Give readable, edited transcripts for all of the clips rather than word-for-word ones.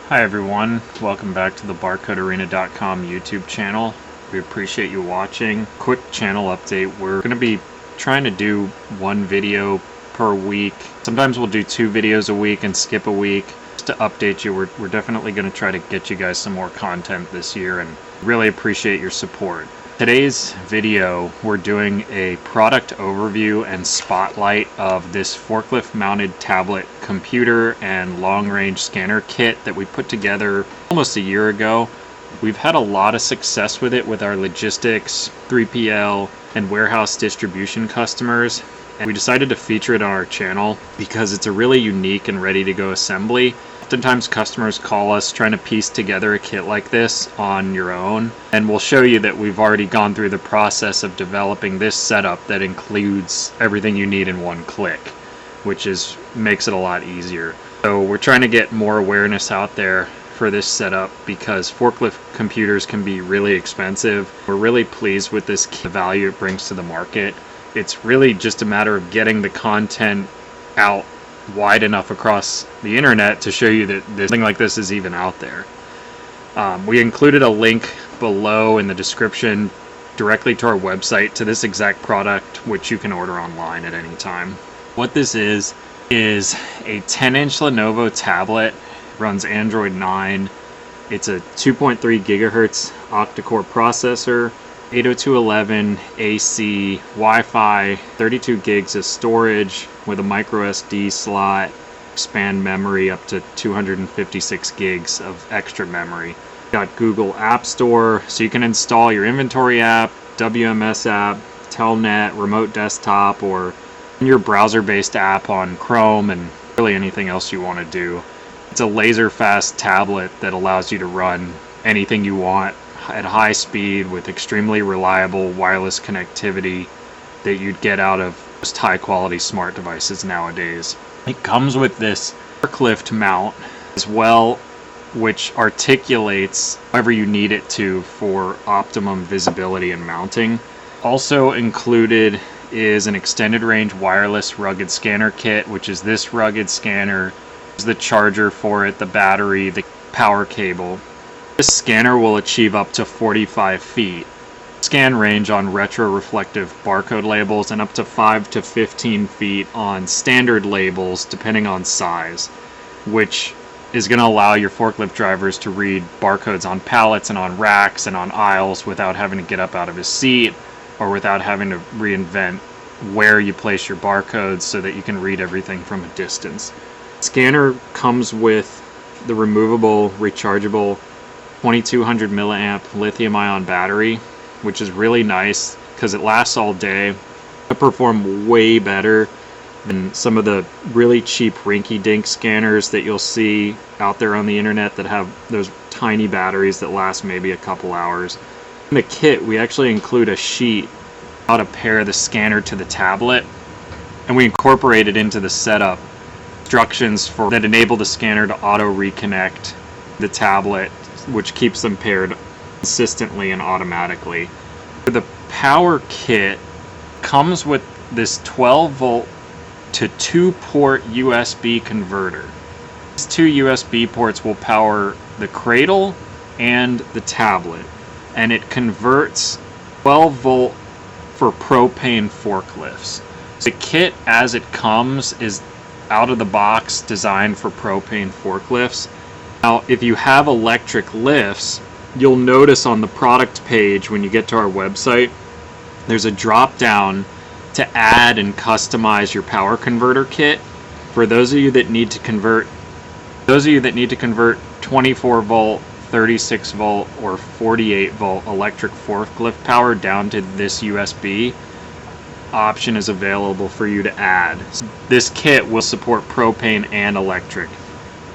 Hi everyone, welcome back to the BarcodeArena.com YouTube channel. We appreciate you watching. Quick channel update, we're going to be trying to do one video per week. Sometimes we'll do 2 videos a week and skip a week. Just to update you, we're definitely going to try to get you guys some more content this year and really appreciate your support. Today's video, we're doing a product overview and spotlight of this forklift mounted tablet computer and long range scanner kit that we put together almost a year ago. We've had a lot of success with it with our logistics, 3PL, and warehouse distribution customers. And we decided to feature it on our channel because it's a really unique and ready to go assembly. Oftentimes customers call us trying to piece together a kit like this on your own, and we'll show you that we've already gone through the process of developing this setup that includes everything you need in one click, which makes it a lot easier. So we're trying to get more awareness out there for this setup because forklift computers can be really expensive. We're really pleased with this kit, the value it brings to the market. It's really just a matter of getting the content out wide enough across the internet to show you that something like this is even out there. We included a link below in the description directly to our website to this exact product, which you can order online at any time. What this is a 10-inch Lenovo tablet, runs Android 9. It's a 2.3 gigahertz octa-core processor, 802.11 AC, Wi-Fi, 32 gigs of storage with a micro SD slot, expand memory up to 256 gigs of extra memory. Got Google App Store, so you can install your inventory app, WMS app, Telnet, remote desktop, or your browser-based app on Chrome, and really anything else you want to do. It's a laser-fast tablet that allows you to run anything you want at high speed with extremely reliable wireless connectivity that you'd get out of most high-quality smart devices nowadays. It comes with this forklift mount as well, which articulates however you need it to for optimum visibility and mounting. Also included is an extended range wireless rugged scanner kit, which is this rugged scanner, the charger for it, the battery, the power cable. This scanner will achieve up to 45 feet scan range on retro-reflective barcode labels and up to 5 to 15 feet on standard labels depending on size, which is going to allow your forklift drivers to read barcodes on pallets and on racks and on aisles without having to get up out of his seat or without having to reinvent where you place your barcodes so that you can read everything from a distance. Scanner comes with the removable, rechargeable 2200 milliamp lithium-ion battery, which is really nice because it lasts all day. It performs way better than some of the really cheap rinky-dink scanners that you'll see out there on the internet that have those tiny batteries that last maybe a couple hours. In the kit, we actually include a sheet how to pair the scanner to the tablet, and we incorporate it into the setup instructions that enable the scanner to auto reconnect the tablet, which keeps them paired consistently and automatically. The power kit comes with this 12 volt to 2 port USB converter. These 2 USB ports will power the cradle and the tablet, and it converts 12 volt for propane forklifts. The kit as it comes is out of the box designed for propane forklifts. Now, if you have electric lifts, you'll notice on the product page when you get to our website, there's a drop down to add and customize your power converter kit. For those of you that need to convert 24 volt, 36 volt, or 48 volt electric forklift power down to this USB, option is available for you to add. This kit will support propane and electric,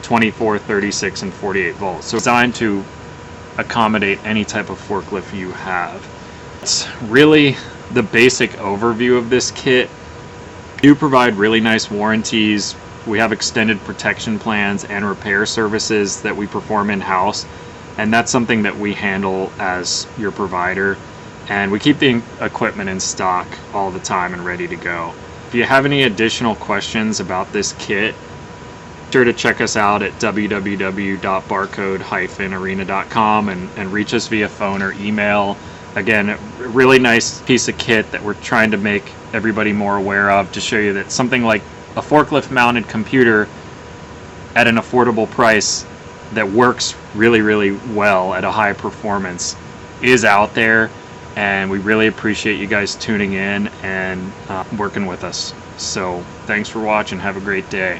24, 36, and 48 volts. So it's designed to accommodate any type of forklift you have. It's really the basic overview of this kit. We do provide really nice warranties. We have extended protection plans and repair services that we perform in-house, and that's something that we handle as your provider. And we keep the equipment in stock all the time and ready to go. If you have any additional questions about this kit, sure to check us out at www.barcode-arena.com and reach us via phone or email. Again, a really nice piece of kit that we're trying to make everybody more aware of, to show you that something like a forklift mounted computer at an affordable price that works really, really well at a high performance is out there, and we really appreciate you guys tuning in and working with us. So thanks for watching. Have a great day.